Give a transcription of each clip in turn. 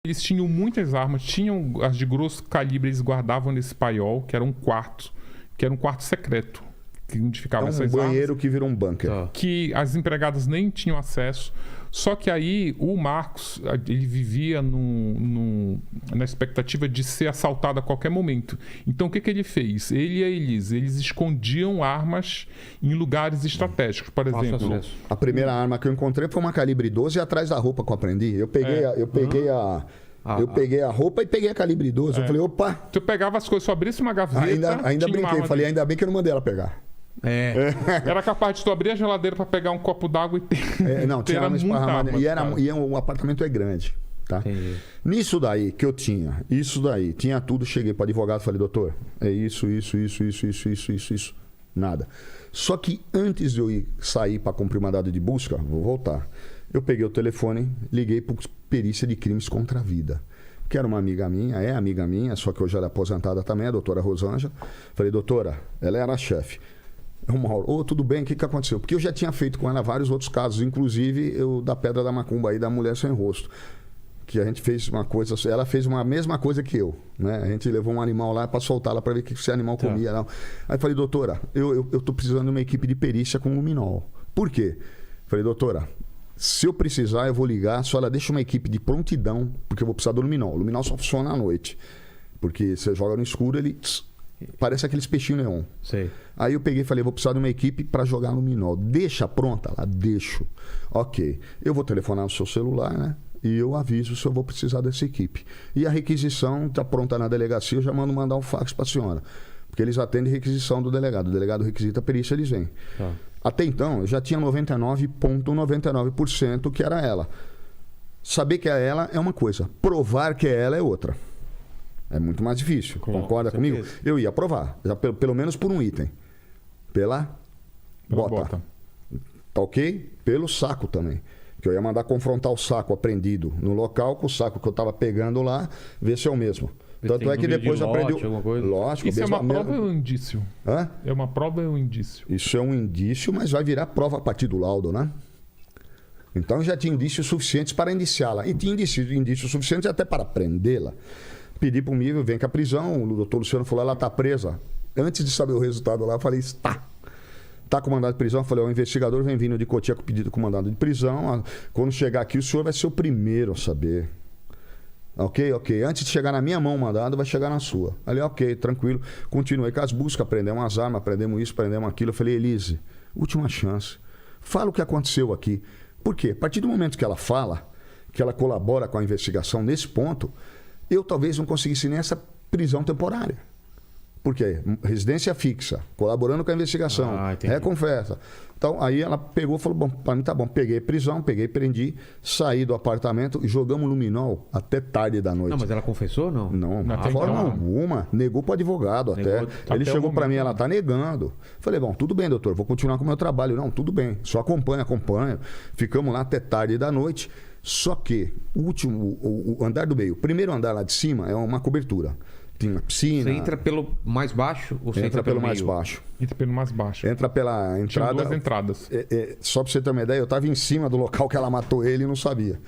Eles tinham muitas armas, tinham as de grosso calibre, eles guardavam nesse paiol, que era um quarto secreto, onde ficavam essas banheiro armas, que virou um bunker. que as empregadas nem tinham acesso. Só que aí o Marcos, ele vivia na expectativa de ser assaltado a qualquer momento. Então o que ele fez? Ele e a Elise, eles escondiam armas em lugares estratégicos. Por exemplo, a primeira arma que eu encontrei foi uma calibre 12 atrás da roupa que eu aprendi. Eu peguei a roupa e peguei a calibre 12. Eu falei, opa! Tu pegava as coisas, só abrisse uma gaveta... Ainda brinquei, falei, ainda bem que eu não mandei ela pegar. Era capaz de tu abrir a geladeira para pegar um copo d'água e ter... não, tinha arma esparramada. E o apartamento é grande. Tá? Nisso daí que eu tinha, tinha tudo, cheguei para o advogado e falei, doutor, é isso. Nada. Só que antes de eu sair para cumprir mandado de busca, vou voltar, eu peguei o telefone, liguei para perícia de crimes contra a vida, que era uma amiga minha, só que hoje ela é aposentada também, a doutora Rosângela. Falei, doutora, ela era a chefe. Mauro, tudo bem, o que aconteceu? Porque eu já tinha feito com ela vários outros casos, inclusive da Pedra da Macumba aí, da mulher sem rosto. Que a gente fez uma coisa, ela fez uma mesma coisa que eu, né? A gente levou um animal lá para soltá-la para ver o que esse animal comia. Não. Aí falei, doutora, eu tô precisando de uma equipe de perícia com luminol. Por quê? Falei, doutora, se eu precisar, eu vou ligar, só ela deixa uma equipe de prontidão, porque eu vou precisar do luminol. O luminol só funciona à noite, porque você joga no escuro, ele... parece aqueles peixinhos neon. Sei. Aí eu peguei e falei, vou precisar de uma equipe para jogar luminol. Deixa pronta lá? Deixo. Ok. Eu vou telefonar no seu celular, né? E eu aviso se eu vou precisar dessa equipe. E a requisição está pronta na delegacia, eu já mando mandar um fax para a senhora. Porque eles atendem requisição do delegado. O delegado requisita a perícia, eles vêm. Até então, eu já tinha 99,99% que era ela. Saber que é ela é uma coisa. Provar que é ela é outra. É muito mais difícil. Concorda comigo? Eu ia provar. Já pelo menos por um item. Pela bota. Tá ok? Pelo saco também. Que eu ia mandar confrontar o saco apreendido no local com o saco que eu estava pegando lá, ver se é o mesmo. Tanto é que depois aprendi. Lógico. Isso é uma prova ou um indício? Hã? É uma prova ou um indício? Isso é um indício, mas vai virar prova a partir do laudo, né? Então já tinha indícios suficientes para indiciá-la. E tinha indícios suficientes até para prendê-la. Pedi para o nível, vem com a prisão. O doutor Luciano falou, ela está presa. Antes de saber o resultado lá, eu falei, está com mandado de prisão. Eu falei, o investigador vem vindo de Cotia com pedido com mandado de prisão. Quando chegar aqui, o senhor vai ser o primeiro a saber. Ok. Antes de chegar na minha mão o mandado, vai chegar na sua. Ali, ok, tranquilo. Continuei com as buscas, aprendemos as armas, aprendemos isso, aprendemos aquilo. Eu falei, Elise, última chance. Fala o que aconteceu aqui. Por quê? A partir do momento que ela fala, que ela colabora com a investigação nesse ponto, eu talvez não conseguisse nem essa prisão temporária. Por quê? Residência fixa, colaborando com a investigação, reconfessa. Então, aí ela pegou e falou, bom, para mim tá bom. Peguei prisão, prendi, saí do apartamento e jogamos luminol até tarde da noite. Não, mas ela confessou ou não? Não, de forma alguma. Negou para o advogado até. Ele chegou para mim, ela tá negando. Falei, bom, tudo bem, doutor, vou continuar com o meu trabalho. Não, tudo bem, só acompanho. Ficamos lá até tarde da noite. Só que o andar do meio, o primeiro andar lá de cima é uma cobertura. Tem uma piscina. Você entra pelo mais baixo ou você entra pelo mais baixo? Entra pelo mais baixo. Entra pela entrada. Tinha duas entradas. Só pra você ter uma ideia, eu tava em cima do local que ela matou ele e não sabia.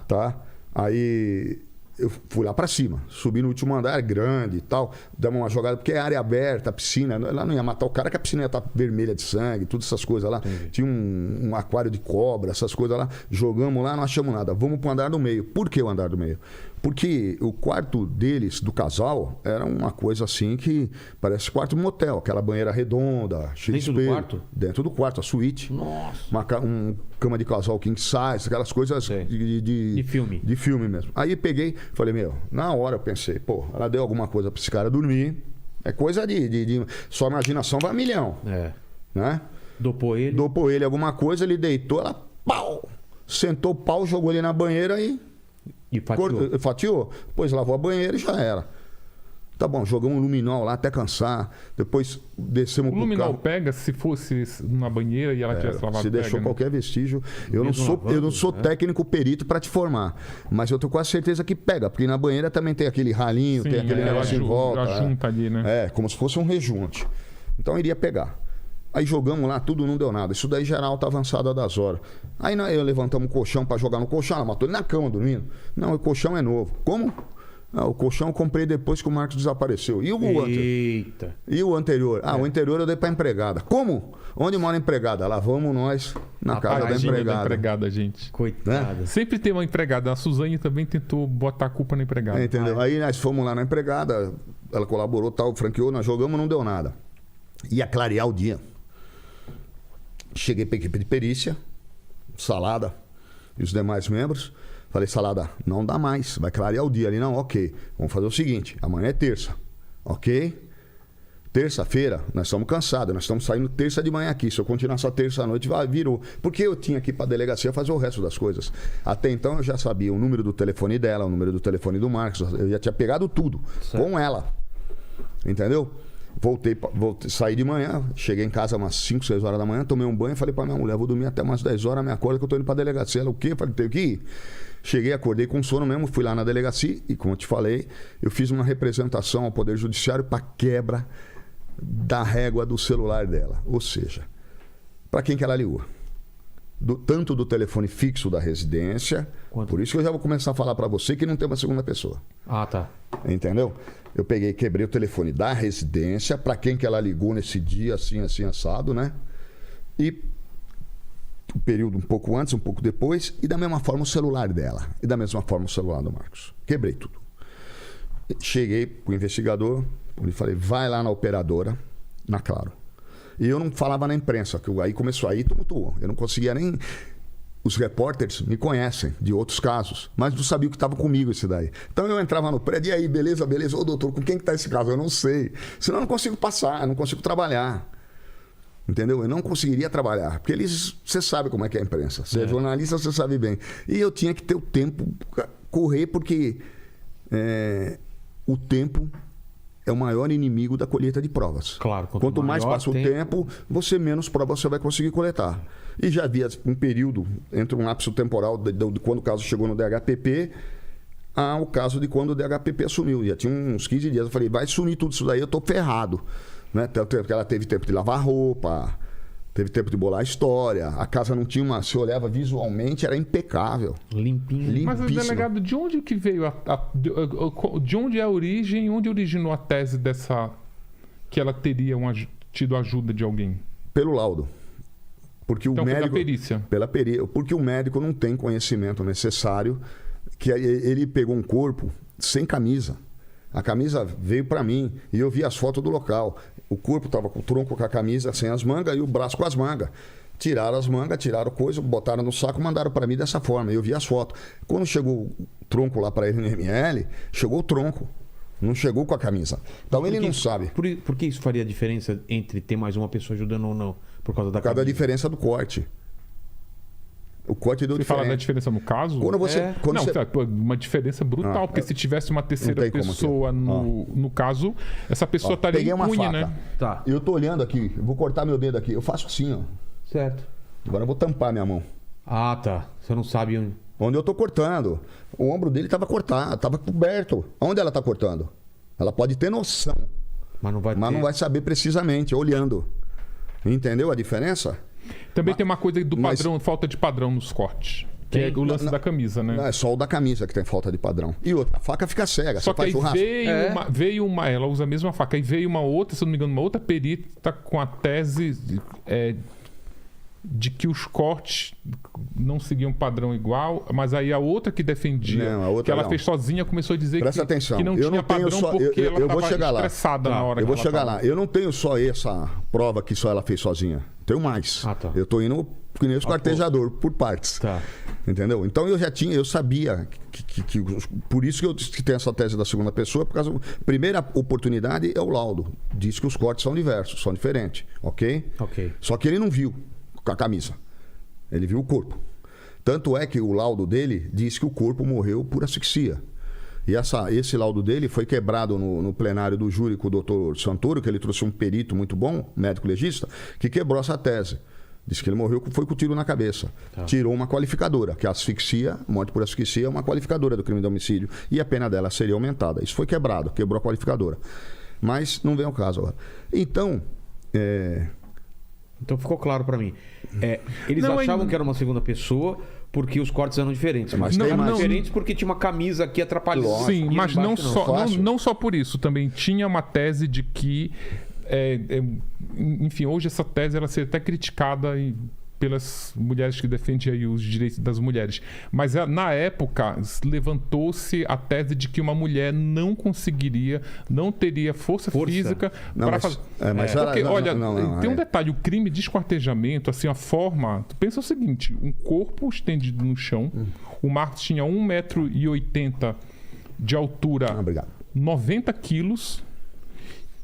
Tá? Aí eu fui lá pra cima, subi no último andar, grande e tal, damos uma jogada, porque é área aberta, piscina, ela não ia matar o cara, que a piscina ia estar vermelha de sangue, todas essas coisas lá. Tinha um aquário de cobra, essas coisas lá. Jogamos lá, não achamos nada. Vamos pro andar do meio. Por que o andar do meio? Porque o quarto deles, do casal, era uma coisa assim que parece quarto de motel, aquela banheira redonda, cheia de espelho. Dentro do quarto? Dentro do quarto, a suíte. Nossa! Uma cama de casal king size, aquelas coisas de filme. De filme mesmo. Aí peguei, falei, na hora eu pensei, ela deu alguma coisa para esse cara dormir. É coisa de sua imaginação vai a milhão. Né? Dopou ele alguma coisa, ele deitou, ela pau! Sentou o pau, jogou ele na banheira e fatiou. Depois lavou a banheira e já era. Tá bom, jogamos um luminol lá até cansar. Depois descemos pro carro. O luminol pega se fosse na banheira e ela tivesse lavado. Se deixou qualquer vestígio. Eu não sou técnico perito para te formar. Mas eu tenho quase certeza que pega. Porque na banheira também tem aquele ralinho, tem aquele negócio em volta. Junta ali, né? Como se fosse um rejunte. Então iria pegar. Aí jogamos lá, tudo não deu nada. Isso daí já era alta avançada das horas. Aí nós levantamos o colchão para jogar no colchão. Ela matou ele na cama, dormindo. Não, o colchão é novo. Como? Não, o colchão eu comprei depois que o Marcos desapareceu. E o Eita. E o anterior? O anterior eu dei para empregada. Como? Onde mora a empregada? Lá vamos nós na casa da empregada. Gente. Coitada. Né? Sempre tem uma empregada. A Suzane também tentou botar a culpa na empregada. Entendeu? Aí nós fomos lá na empregada, ela colaborou, tal, franqueou, nós jogamos, não deu nada. Ia clarear o dia. Cheguei para a equipe de perícia, Salada e os demais membros. Falei, Salada, não dá mais, vai clarear o dia ali. Não, ok. Vamos fazer o seguinte, amanhã é terça, ok? Terça-feira, nós estamos cansados, nós estamos saindo terça de manhã aqui. Se eu continuar só terça à noite, virou. Porque eu tinha que ir para a delegacia fazer o resto das coisas. Até então eu já sabia o número do telefone dela, o número do telefone do Marcos, eu já tinha pegado tudo, certo, com ela. Entendeu? Voltei, saí de manhã, cheguei em casa umas 5, 6 horas da manhã, tomei um banho e falei pra minha mulher, vou dormir até umas 10 horas, me acorda que eu tô indo pra delegacia. Ela, o quê? Falei, tenho que ir. Cheguei, acordei com sono mesmo, fui lá na delegacia e, como eu te falei, eu fiz uma representação ao Poder Judiciário para quebra da régua do celular dela. Ou seja, para quem que ela ligou? Tanto do telefone fixo da residência, por isso que eu já vou começar a falar para você que não tem uma segunda pessoa. Ah, tá. Entendeu? Eu peguei, quebrei o telefone da residência, para quem que ela ligou nesse dia, assim, assado, né? E um período um pouco antes, um pouco depois, e da mesma forma o celular dela, e da mesma forma o celular do Marcos. Quebrei tudo. Cheguei pro investigador, e falei, vai lá na operadora, na Claro. E eu não falava na imprensa, que aí começou, aí tumultuou. Eu não conseguia nem... Os repórteres me conhecem de outros casos, mas não sabia o que estava comigo esse daí. Então eu entrava no prédio, e aí, beleza? Ô doutor, com quem que está esse caso? Eu não sei. Senão eu não consigo passar, eu não consigo trabalhar. Entendeu? Eu não conseguiria trabalhar, porque você sabe como é que é a imprensa. Você é jornalista, você sabe bem. E eu tinha que ter o tempo, correr, porque o tempo é o maior inimigo da colheita de provas. Claro. Quanto mais passa o tempo, você menos provas você vai conseguir coletar. E já havia um período entre um lapso temporal de quando o caso chegou no DHPP ao caso de quando o DHPP assumiu. Já tinha uns 15 dias. Eu falei, vai sumir tudo isso daí, eu tô ferrado. Né? Porque ela teve tempo de lavar roupa, teve tempo de bolar a história, a casa não tinha uma... Se olhava visualmente, era impecável. Limpinho. Mas, delegado, de onde que veio de onde é a origem, onde originou a tese dessa... que ela teria tido ajuda de alguém? Pelo laudo. Porque então, o médico, pela perícia. Pela perícia. Porque o médico não tem conhecimento necessário, que ele pegou um corpo sem camisa. A camisa veio para mim e eu vi as fotos do local. O corpo estava com o tronco com a camisa sem as mangas e o braço com as mangas. Tiraram as mangas, tiraram coisa, botaram no saco e mandaram para mim dessa forma. Eu vi as fotos. Quando chegou o tronco lá para ele no ML, chegou o tronco. Não chegou com a camisa. Então ele não sabe. Por que isso faria diferença entre ter mais uma pessoa ajudando ou não? Por causa da camisa? Por causa da diferença do corte. O corte deu diferença. Você fala da diferença no caso? Quando você... Quando não, você... uma diferença brutal, porque se tivesse uma terceira pessoa no caso, essa pessoa estaria impune, né? Tá. Eu tô olhando aqui, eu vou cortar meu dedo aqui. Eu faço assim, ó. Certo. Agora eu vou tampar minha mão. Ah, tá. Você não sabe onde... Onde eu tô cortando. O ombro dele estava cortado, estava coberto. Onde ela tá cortando? Ela pode ter noção. Mas não vai não vai saber precisamente, olhando. Entendeu a diferença? Também tem uma coisa do padrão, falta de padrão nos cortes. Que é o lance da camisa, né? Não, é só o da camisa que tem falta de padrão. E outra, a faca fica cega. Só que aí veio uma... Ela usa a mesma faca. Aí veio uma outra, se não me engano, uma outra perita com a tese de que os cortes não seguiam padrão igual, mas aí a outra que defendia, que ela fez sozinha, começou a dizer que não tinha padrão porque ela estava estressada na hora. Eu vou chegar lá. Eu não tenho só essa prova que só ela fez sozinha. Tenho mais. Ah, tá. Eu tô indo que nem esquartejador, por partes. Tá. Entendeu? Então eu sabia que por isso que eu tenho essa tese da segunda pessoa, por causa primeira oportunidade é o laudo. Diz que os cortes são diversos, são diferentes, ok? Só que ele não viu com a camisa. Ele viu o corpo. Tanto é que o laudo dele diz que o corpo morreu por asfixia. E esse laudo dele foi quebrado no plenário do júri com o doutor Santoro, que ele trouxe um perito muito bom, médico legista, que quebrou essa tese. Diz que ele morreu foi com tiro na cabeça. Tá. Tirou uma qualificadora, que a asfixia, morte por asfixia, é uma qualificadora do crime de homicídio. E a pena dela seria aumentada. Isso foi quebrado, quebrou a qualificadora. Mas não vem ao caso agora. Então, Então ficou claro pra mim. Eles Não, achavam que era uma segunda pessoa porque os cortes eram diferentes. Mas Mas tem eram mais. diferentes porque tinha uma camisa aqui atrapalhando. Sim, Aqui mas não embaixo só, Fácil. não só por isso. Também tinha uma tese de que... enfim, hoje essa tese ela seria até criticada pelas mulheres que defendem aí os direitos das mulheres. Mas na época levantou-se a tese de que uma mulher não conseguiria, não teria força. Física Não, para mas- fazer. mas Porque, não, olha, não, tem um detalhe: o crime de esquartejamento, assim, a forma. Tu pensa o seguinte: um corpo estendido no chão, o Marcos tinha 1,80 m de altura, Obrigado. 90 quilos.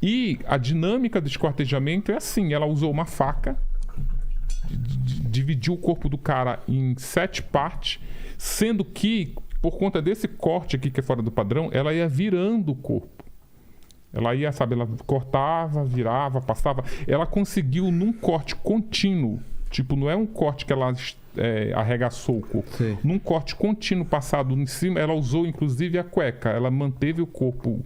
E a dinâmica do esquartejamento é assim: ela usou uma faca, dividiu o corpo do cara em 7 partes, sendo que, por conta desse corte aqui que é fora do padrão, ela ia virando o corpo. Ela ia, sabe, ela cortava, virava, passava. Ela conseguiu num corte contínuo, tipo, não é um corte que ela arregaçou o corpo. Sim. Num corte contínuo passado em cima, ela usou inclusive a cueca. Ela manteve o corpo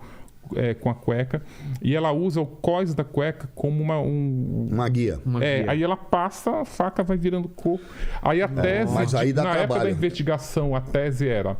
com a cueca e ela usa o cós da cueca como Uma guia. aí ela passa, a faca vai virando o corpo. Aí a tese, mas aí dá na época trabalho. da investigação, a tese era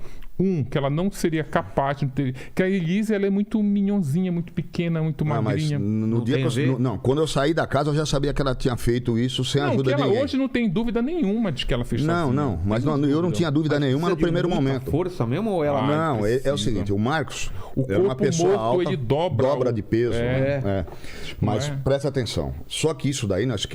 que ela não seria capaz de ter. Que a Elise ela é muito minhonzinha, muito pequena, muito Mas magrinha. no Não dia tem que a ver? não, quando eu saí da casa, eu já sabia que ela tinha feito isso sem a Não, ajuda que de ela ninguém. hoje não tem dúvida nenhuma de que ela fez Não, sozinha. não, mas Tem eu não tinha dúvida nenhuma no Precisa de primeiro muita momento. força mesmo ou ela... Não, é o precisa. seguinte, o Marcos O era uma corpo pessoa morto, alta, ele dobra de peso. É. né? Mas é. presta atenção, só que isso daí nós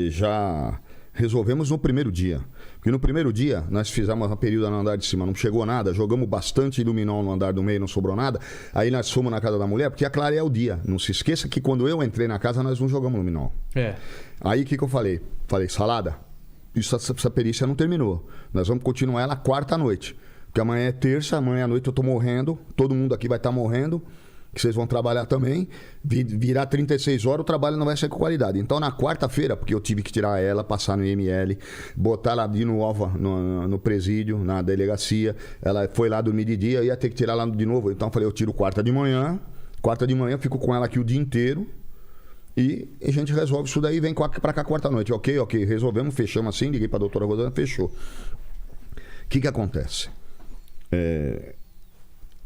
já resolvemos no primeiro dia. Porque no primeiro dia nós fizemos uma período no andar de cima, não chegou nada, jogamos bastante luminol no andar do meio, não sobrou nada. Aí nós fomos na casa da mulher, porque a Clara é o dia. Não se esqueça que quando eu entrei na casa, nós não jogamos luminol. Aí o que eu falei? Falei, Salada, essa perícia não terminou. Nós vamos continuar ela quarta noite. Porque amanhã é terça, amanhã à noite eu tô morrendo, todo mundo aqui vai estar morrendo, que vocês vão trabalhar também. Virar 36 horas, o trabalho não vai ser com qualidade. Então na quarta-feira, porque eu tive que tirar ela, passar no IML, botar ela de novo no presídio, na delegacia. Ela foi lá dormir de dia, ia ter que tirar ela de novo. Então eu falei, eu tiro quarta de manhã, eu fico com ela aqui o dia inteiro. E a gente resolve isso daí e vem pra cá quarta-noite. Ok, resolvemos, fechamos assim, liguei pra doutora Rosana, fechou. O que acontece?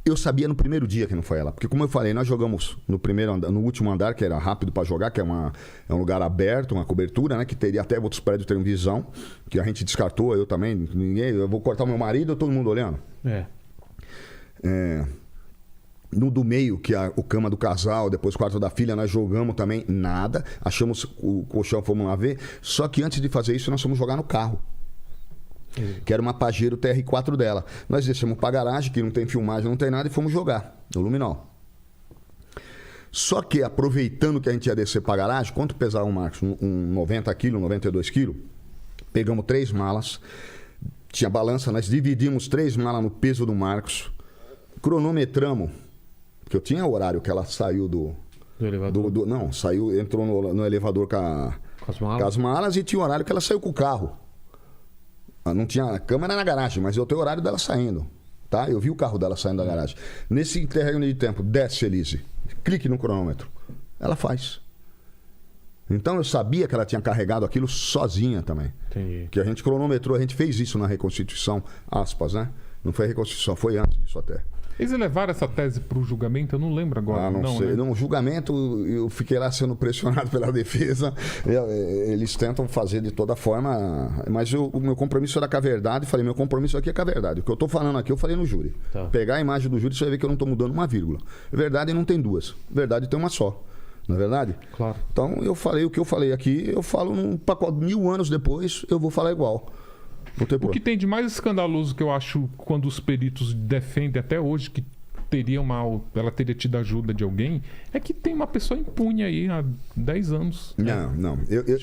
Eu sabia no primeiro dia que não foi ela. Porque como eu falei, nós jogamos no primeiro andar, no último andar, que era rápido pra jogar, que é um lugar aberto, uma cobertura, né? Que teria até outros prédios teriam visão, que a gente descartou, eu também, eu vou cortar o meu marido, todo mundo olhando. No do meio, que é o cama do casal, depois o quarto da filha, nós jogamos também nada. Achamos o colchão, fomos lá ver. Só que antes de fazer isso, nós fomos jogar no carro. Que era uma Pajero TR4 dela. Nós descemos pra garagem, que não tem filmagem, não tem nada, e fomos jogar no luminol. Só que, aproveitando que a gente ia descer pra garagem, quanto pesava o Marcos? 90 quilos, 92 quilos. Pegamos 3 malas. Tinha balança, nós dividimos 3 malas no peso do Marcos. Cronometramos. Porque eu tinha o horário que ela saiu do elevador? Não, entrou no elevador com as malas e tinha o horário que ela saiu com o carro. Não tinha câmera na garagem, mas eu tenho o horário dela saindo. Tá? Eu vi o carro dela saindo da garagem. Nesse interregno de tempo, desce, Elise, clique no cronômetro. Ela faz. Então eu sabia que ela tinha carregado aquilo sozinha também. Entendi. Que a gente cronometrou, a gente fez isso na reconstituição, aspas, né? Não foi a reconstituição, foi antes disso até. Eles levaram essa tese para o julgamento? Eu não lembro agora. Não sei. Né? No julgamento, eu fiquei lá sendo pressionado pela defesa. Eles tentam fazer de toda forma, mas o meu compromisso era com a verdade. Falei, meu compromisso aqui é com a verdade. O que eu estou falando aqui, eu falei no júri. Tá. Pegar a imagem do júri, você vai ver que eu não estou mudando uma vírgula. Verdade não tem duas. Verdade tem uma só. Não é verdade? Claro. Então, eu falei o que eu falei aqui, eu falo num pacote, 1000 anos depois, eu vou falar igual. O que tem de mais escandaloso que eu acho quando os peritos defendem até hoje que ela teria tido ajuda de alguém, é que tem uma pessoa impune aí há 10 anos.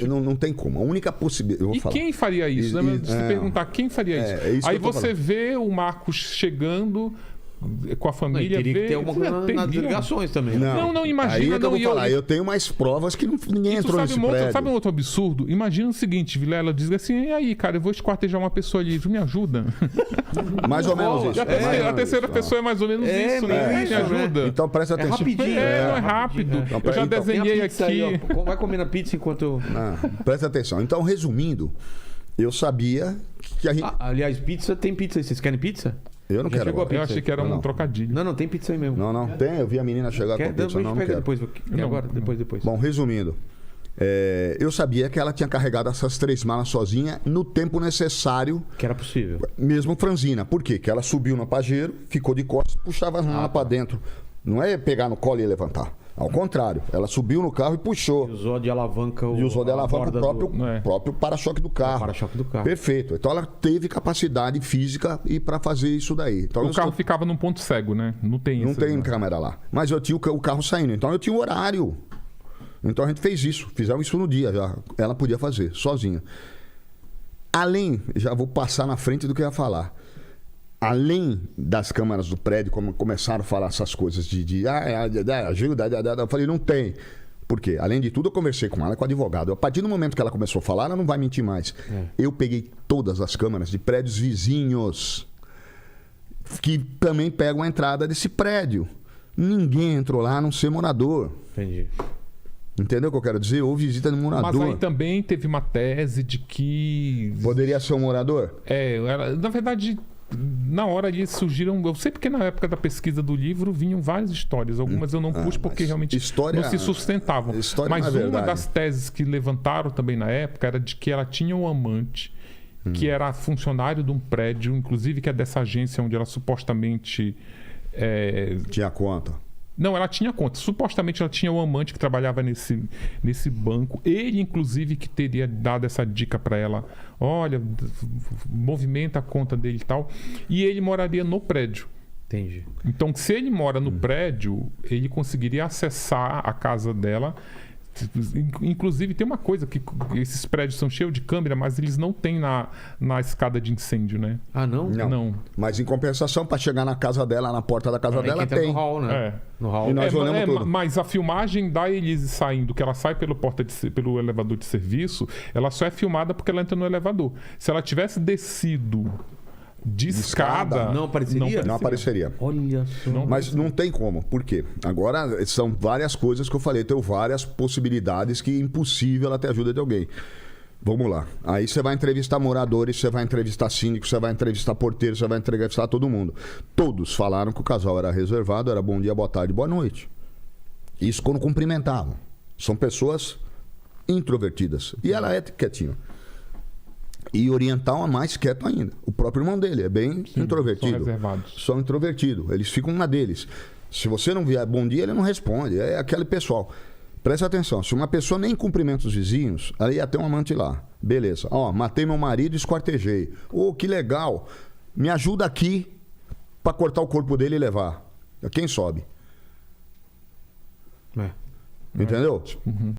Não tem como. A única possibilidade. Quem faria isso? Se perguntar quem faria isso? Aí você vê o Marcos chegando, com a Não, e família. teria que ver, ter alguma coisa nas teria. ligações também. Né? Não, imagina, Aí é que eu não, vou e eu- falar, eu tenho mais provas que ninguém E tu entrou nesse prédio. sabe um outro absurdo? Imagina o seguinte, Vilela diz assim, e aí, cara, eu vou esquartejar uma pessoa ali, tu me ajuda? Mais ou menos isso. E a terceira, mais ou menos terceira isso, pessoa é mais ou menos É, isso, meio né? isso, Me né? ajuda. Então presta É atenção. rapidinho. Não é rápido. rapidinho, Eu já então, Tem a desenhei pizza aqui. aí, ó. Vai comendo a pizza enquanto... Presta atenção. Então, resumindo, eu sabia que a gente... Aliás, tem pizza aí. Vocês querem pizza? eu não já quero chegou a agora. Eu achei que era um Não. trocadilho. Não, tem pizza aí mesmo. Não, tem. Eu vi a menina chegar Quer? com a pizza. Não Pega quero. depois. E agora? Depois. Bom, resumindo. Eu sabia que ela tinha carregado essas 3 malas sozinha no tempo necessário, Que era possível. mesmo franzina. Por quê? Que ela subiu no Pajero, ficou de costas, puxava as malas para dentro. Não é pegar no colo e levantar. Ao contrário, ela subiu no carro e puxou. E usou de alavanca E usou de alavanca o próprio, É. próprio para-choque do carro. para-choque do carro. Perfeito. Então ela teve capacidade física para fazer isso daí. Então, O carro ficava num ponto cego, né? Não tem não isso. tem câmera lá. Mas eu tinha o carro saindo, então eu tinha o horário. Então a gente fez isso. Fizemos isso no dia já. Ela podia fazer, sozinha. Além, já vou passar na frente do que eu ia falar. Além das câmeras do prédio, como começaram a falar essas coisas de ajuda, eu falei, não tem. Por quê? Além de tudo, eu conversei com ela, com o advogado. A partir do momento que ela começou a falar, ela não vai mentir mais. Eu peguei todas as câmeras de prédios vizinhos que também pegam a entrada desse prédio. Ninguém entrou lá a não ser morador. Entendi. Entendeu o que eu quero dizer? Houve visita de Mas morador. aí também teve uma tese de que... Poderia ser um morador? Na verdade, na hora ali surgiram... Eu sei porque na época da pesquisa do livro vinham várias histórias. Algumas eu não pus porque mas realmente história- não se sustentavam. história Mas não é uma verdade. das teses que levantaram também na época era de que ela tinha um amante que era funcionário de um prédio, inclusive que é dessa agência onde ela supostamente... Tinha conta. Não, ela tinha conta. Supostamente ela tinha um amante que trabalhava nesse banco. Ele, inclusive, que teria dado essa dica para ela. Olha, movimenta a conta dele e tal. E ele moraria no prédio. Entendi. Então, se ele mora no prédio, ele conseguiria acessar a casa dela. Inclusive, tem uma coisa que esses prédios são cheios de câmera, mas eles não têm na escada de incêndio, né? Ah, não? Não. Mas em compensação, para chegar na casa dela, na porta da casa dela, entra tem. no hall, né? É. No hall. E nós olhamos tudo. Mas a filmagem da Elise saindo, que ela sai pelo elevador de serviço, ela só é filmada porque ela entra no elevador. Se ela tivesse descido de escada, Não apareceria? Não apareceria. Olha só. Mas não tem como. Por quê? Agora são várias coisas que eu falei. Tem várias possibilidades que é impossível ela ter ajuda de alguém. Vamos lá. Aí você vai entrevistar moradores, você vai entrevistar síndicos, você vai entrevistar porteiros, você vai entrevistar todo mundo. Todos falaram que o casal era reservado, era bom dia, boa tarde, boa noite. Isso quando cumprimentavam. São pessoas introvertidas. E ela é quietinha. E oriental é mais quieto ainda. O próprio irmão dele é bem introvertido. são reservados. São introvertidos. Eles ficam na deles. Se você não vier bom dia, ele não responde. É aquele pessoal. Presta atenção. Se uma pessoa nem cumprimenta os vizinhos, aí ia ter um amante lá. Beleza. Ó, matei meu marido e esquartejei. Ô, que legal. Me ajuda aqui para cortar o corpo dele e levar. Quem sobe? É. Entendeu?